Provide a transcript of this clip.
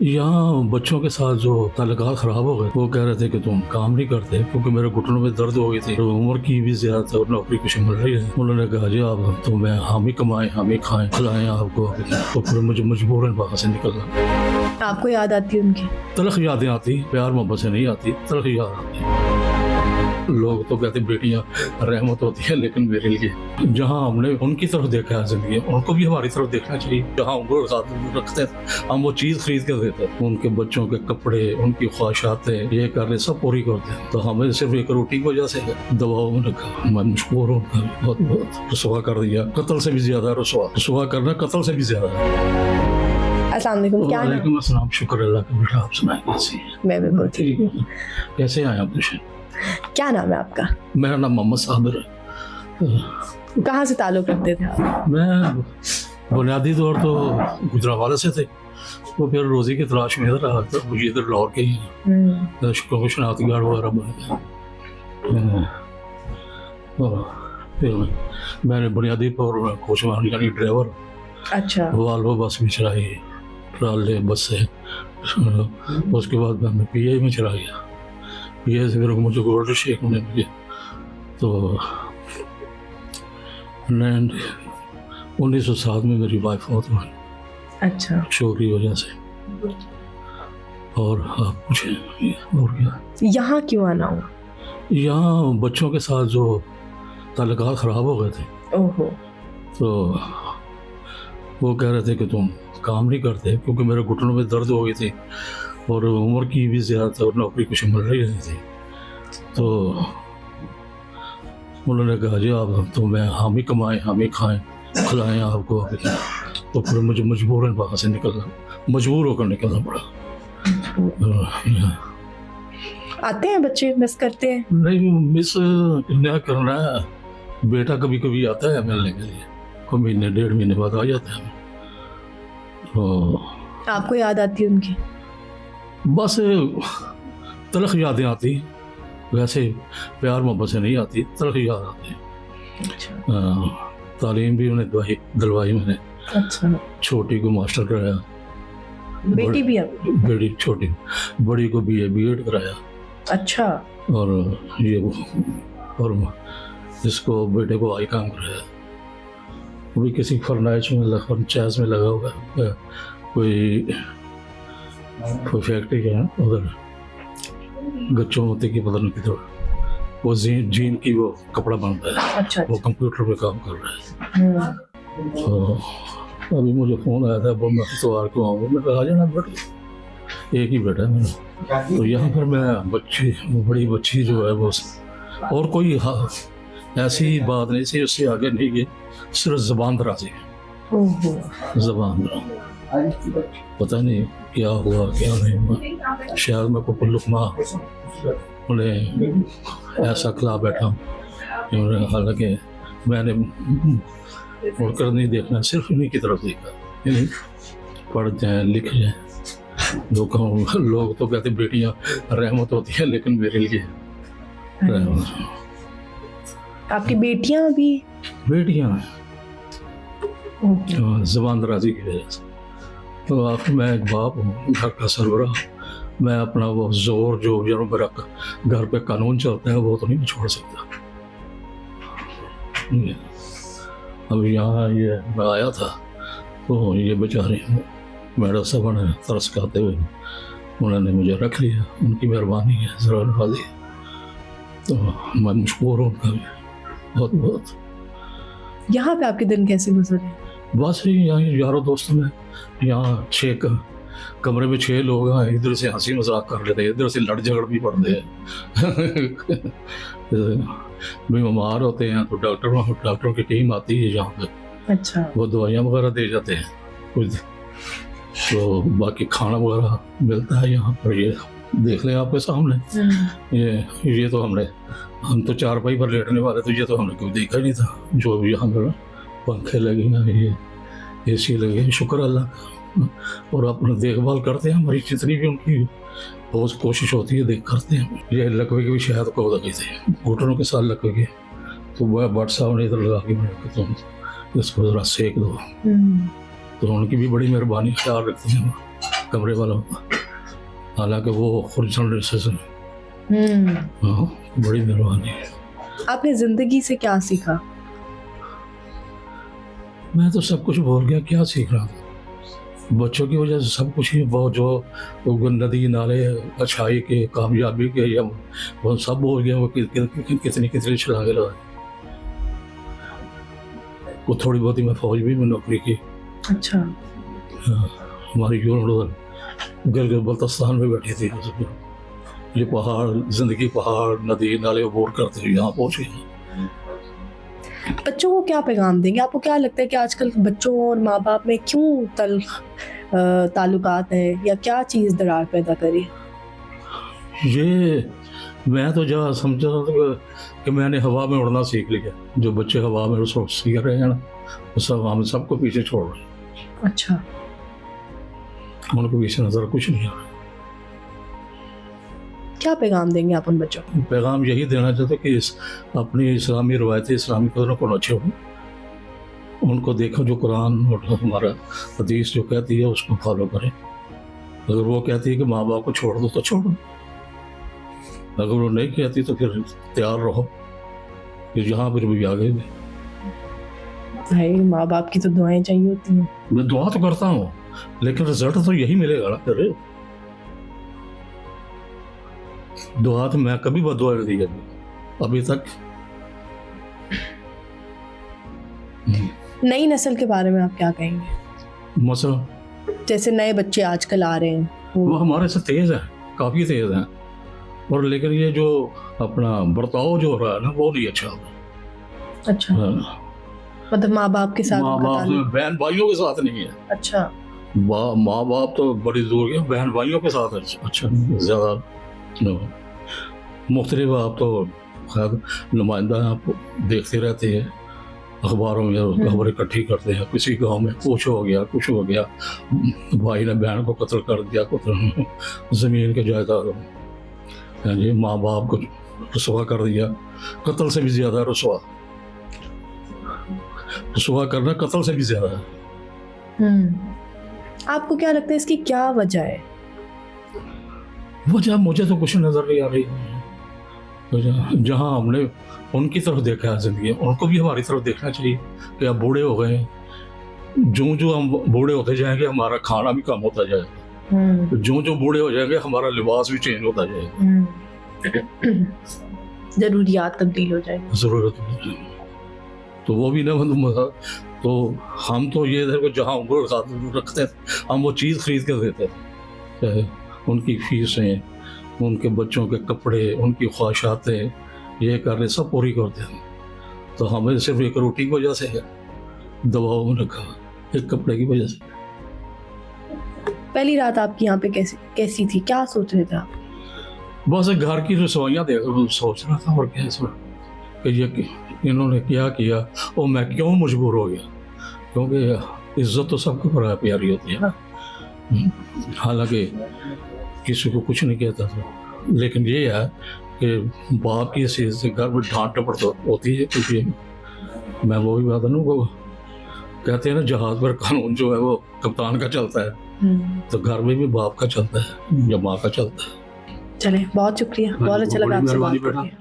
यहाँ बच्चों के साथ जो ताल्लुकात ख़राब हो गए, वो कह रहे थे कि तुम काम नहीं करते, क्योंकि मेरे घुटनों में दर्द हो गई थी, तो उम्र की भी ज़्यादा और नौकरी कुछ मिल रही है। उन्होंने कहा जी आप तो मैं हम ही कमाएं, हम ही खाएं खिलाएं आपको, तो फिर मुझे मजबूरन वहाँ से निकलना। आपको याद आती है उनकी? तलख यादें आती, प्यार मोहब्बत से नहीं आती, तलख याद आती। लोग तो कहते बेटियां रहमत होती है, लेकिन मेरे लिए जहाँ हमने उनकी तरफ देखा है जिंदगी, उनको भी हमारी तरफ देखना चाहिए। जहाँ उनको रखते हैं हम वो चीज़ खरीद कर देते हैं, उनके बच्चों के कपड़े, उनकी ख्वाहिशातें, ये कर रहे सब पूरी करते हैं। तो हमें सिर्फ एक रोटी की वजह से दबाव में रखा। मैं मशहूर हूँ, बहुत बहुत रसवा कर दिया, कत्ल से भी ज्यादा रसवा करना कत्ल से भी ज्यादा है। अस्सलाम वालेकुम। क्या नाम? वालेकुम अस्सलाम। शुक्र अल्लाह का। बेटा आप सुनाए कैसे हैं? मैं बिल्कुल ठीक है। कैसे आए आप? क्या नाम है आपका? मेरा नाम मोहम्मद साबिर है। कहाँ से ताल्लुक़ रखते थे आप? मैं बुनियादी तौर तो गुजरावाला से थे, वो फिर रोज़ी की तलाश में इधर आ तो मुझे इधर लाहौर के ही शनाख्ती कार्ड वगैरह बन गया। फिर मैंने बुनियादी तौर कोचवान यानी ड्राइवर, अच्छा, वाल्वो बस भी चलाई, ट्राले बस से। उसके बाद मैं पीए में चला गया। पीए से फिर मुझे गोल्ड शेख ने मिले, तो 1907 में मेरी वाइफ मौत हुई। अच्छा, शोर की वजह से। और आप पूछें और क्या? यहाँ क्यों आना हुआ? यहाँ बच्चों के साथ जो ताल्लुकात ख़राब हो गए थे, ओहो, तो वो कह रहे थे कि तुम काम नहीं करते, क्योंकि मेरे घुटनों में दर्द हो गई थी और उम्र की भी ज़्यादा और नौकरी कुछ मिल रही नहीं थी। तो उन्होंने कहा जी आप तो मैं हम ही कमाएं, हम ही खाएं खिलाएं आपको, तो फिर मुझे मजबूरन वहाँ से निकलना, मजबूर होकर निकलना पड़ा। आते हैं बच्चे, मिस करते हैं? नहीं, मिस क्या करना है, बेटा कभी कभी आता है मिलने के लिए, कोई महीने डेढ़ महीने बाद आ जाता है। तो आपको याद आती है उनकी? बस तलख यादें आती, वैसे प्यार मोहब्बत से नहीं आती, तलख याद आती। अच्छा, तालीम भी उन्हें दिलवाई मैंने। अच्छा, छोटी को मास्टर कराया, बेटी भी है? बेटी छोटी, बड़ी को बीएड कराया। अच्छा, और ये और इसको बेटे को आई काम कराया। वो भी किसी फर्नाइश में फर्नचाइज में लगा हुआ है, कोई फैक्ट्री है उधर गच्चों मोती की, पता नहीं किधर, वो जीन की वो कपड़ा बनता है। अच्छा, वो कंप्यूटर पे काम कर रहा है। तो अभी मुझे फ़ोन आया था, वो मैं इतवार को आऊँगा, मैं कहा आ जाना बेटा, एक ही बेटा है मेरा। तो यहाँ पर मैं बच्ची, वो बड़ी बच्ची जो है वो, और कोई ऐसी बात नहीं थी, उससे आगे नहीं गई, सिर्फ ज़बान दराज़ी है। ओहो, ज़बान दराज़ी, पता नहीं क्या हुआ क्या नहीं हुआ, शायद मैं को लुकमा उन्हें ऐसा खिला बैठा हूँ। हालांकि मैंने उड़कर नहीं देखना, सिर्फ इन्हीं की तरफ देखा, इन्हीं पढ़ जाए लिख जाए। लोग तो कहते बेटियां रहमत होती है, लेकिन मेरे लिए रहमत। आपकी बेटियां भी? बेटियां ज़बान दराजी की वजह से। तो आखिर मैं एक बाप हूँ, घर का सरबराह, मैं अपना वो जोर जो मेरा घर पे कानून चलता है वो तो नहीं छोड़ सकता। अब यहाँ ये मैं आया था, तो ये बेचारे मैडम साहब ने तरस खाते हुए उन्होंने मुझे रख लिया, उनकी मेहरबानी है, ज़रा वाली। तो मैं मशहूर हूँ उनका भी बहुत बहुत। यहाँ पे आपके दिन कैसे गुजरे? बस यहाँ यारों दोस्तों में, यहाँ 6 कमरे में 6 लोग हैं, इधर से हंसी मजाक कर लेते हैं, इधर से लड़ झगड़ भी पड़ते हैं। बीमार होते हैं तो डॉक्टरों की टीम आती है यहाँ पे। अच्छा, वो दवाइयाँ वगैरह दे जाते हैं कुछ, तो बाकी खाना वगैरह मिलता है यहाँ पर। ये देख लें आपके सामने, ये तो हम तो चारपाई पर लेटने वाले, तो ये तो हमने कभी देखा ही नहीं था। जो यहाँ पर पंखे लगे हैं, ये एसी लगे हैं, शुक्र अल्लाह का। और अपना देखभाल करते हैं, हमारी जितनी भी उनकी बहुत कोशिश होती है देख करते हैं। ये लकवे की भी शहद को लगे थे, घुटनों के साथ लकवे के, तो वह भट्ट साहब ने इधर लगा के मैंने तुम इसको ज़रा सेक दो, तो उनकी भी बड़ी मेहरबानी, ख्याल रखते हैं। कमरे वालों का, हालांकि वो ओरिजिनल ड्रेसेस हैं। हाँ, बड़ी मेहरबानी है। आपने जिंदगी से क्या सीखा? मैं तो सब कुछ भूल गया, क्या सीख रहा था। बच्चों की वजह से सब कुछ ही, वो जो वो नदी नाले अच्छाई के, कामयाबी के, या वो सब भूल गया। वो कितनी कितनी छलांगे लगाई। वो थोड़ी बहुत ही मैं फौज में नौकरी की। अच्छा। हाँ, हमारी यूनिट गिलगित बल्तिस्तान में बैठी थी। ये पहाड़, जिंदगी पहाड़ नदी नाले अबोर करते हुए यहाँ पहुँचे। बच्चों को क्या पैगाम देंगे? आपको क्या लगता है कि आजकल बच्चों और माँ बाप में क्यों ताल्लुकात हैं, या क्या चीज़ दरार पैदा करी? ये मैं तो जहाँ समझ रहा था कि मैंने हवा में उड़ना सीख लिया। जो बच्चे हवा में सीख रहे हैं ना, वो सब हम सबको पीछे छोड़ रहे हैं। अच्छा। उनको पीछे नजर कुछ नहीं आ रहा। क्या पैगाम देंगे आप उन बच्चों को? पैगाम यही देना चाहते कि अपनी इस्लामी रवायतें, इस्लामी कदरों को अच्छे हो, उनको देखो जो कुरान और हमारा हदीस जो कहती है उसको फॉलो करें। अगर वो कहती है कि माँ बाप को छोड़ दो तो छोड़ो, अगर वो नहीं कहती तो फिर तैयार रहो कि यहाँ पर भी आगे भी। भाई, माँ बाप की तो दुआएं चाहिए होती हैं। मैं दुआ तो करता हूँ, लेकिन रिजल्ट तो यही मिलेगा ना। अरे दुआ तो मैं कभी बदुआ नहीं दी अभी तक। नई नस्ल के बारे में आप क्या कहेंगे? मसला जैसे नए बच्चे आजकल आ रहे हैं, वो हमारे से तेज है, काफी तेज है, और लेकिन ये जो अपना बर्ताव जो हो रहा है ना, वो नहीं अच्छा हो रहा। अच्छा। मतलब माँ बाप के साथ, माँ बाप बहन भाइयों के साथ नहीं है। अच्छा। माँ बाप तो बड़ी दूर के, बहन भाइयों के साथ अच्छा ज्यादा मुख्तलिफ। आप तो खैर नुमाइंदा आप देखते रहते हैं अखबारों में, खबर इकट्ठी करते हैं। किसी गांव में कुछ हो गया, कुछ हो गया, भाई ने बहन को कत्ल कर दिया, जमीन के जायदाद, जी माँ बाप को रुसवा कर दिया। कत्ल से भी ज्यादा रुसवा करना कत्ल से भी ज्यादा है। आपको क्या लगता है इसकी क्या वजह है? वजह मुझे तो कुछ नजर नहीं आ रही। जहाँ हमने उनकी तरफ देखा है जिंदगी, उनको भी हमारी तरफ देखना चाहिए कि अब बूढ़े हो गए, जो हम बूढ़े होते जाएंगे हमारा खाना भी कम होता जाएगा, जो बूढ़े हो जाएंगे हमारा लिबास भी चेंज होता जाएगा, जरूरियात तब्दील हो जाएगी, जरूरत। तो वो भी ना तो हम तो ये देखो जहाँ उम्र रखते हम वो चीज़ खरीद कर देते थे, उनकी फीसें, उनके बच्चों के कपड़े, उनकी ख्वाहिशातें, ये करने सब पूरी करते हैं। तो हमें सिर्फ एक रोटी की वजह से है दबाव में रखा, एक कपड़े की वजह से। पहली रात आपकी यहाँ पे कैसी थी? क्या सोच रहे थे आप? बस घर की रसोइयाँ देख सोच रहा था, और क्या कि ये इन्होंने क्या किया और मैं क्यों मजबूर हो गया, क्योंकि इज्जत तो सबको बड़ा प्यारी होती है ना। हालांकि किसी को कुछ नहीं कहता था, लेकिन ये है कि बाप की हैसियत से घर में डांट डपट तो होती है, क्योंकि मैं वो भी बात है ना, वो कहते हैं ना जहाज पर कानून जो है वो कप्तान का चलता है, तो घर में भी बाप का चलता है या माँ का चलता है। चले, बहुत शुक्रिया, बहुत अच्छा लगा आपसे बात करके।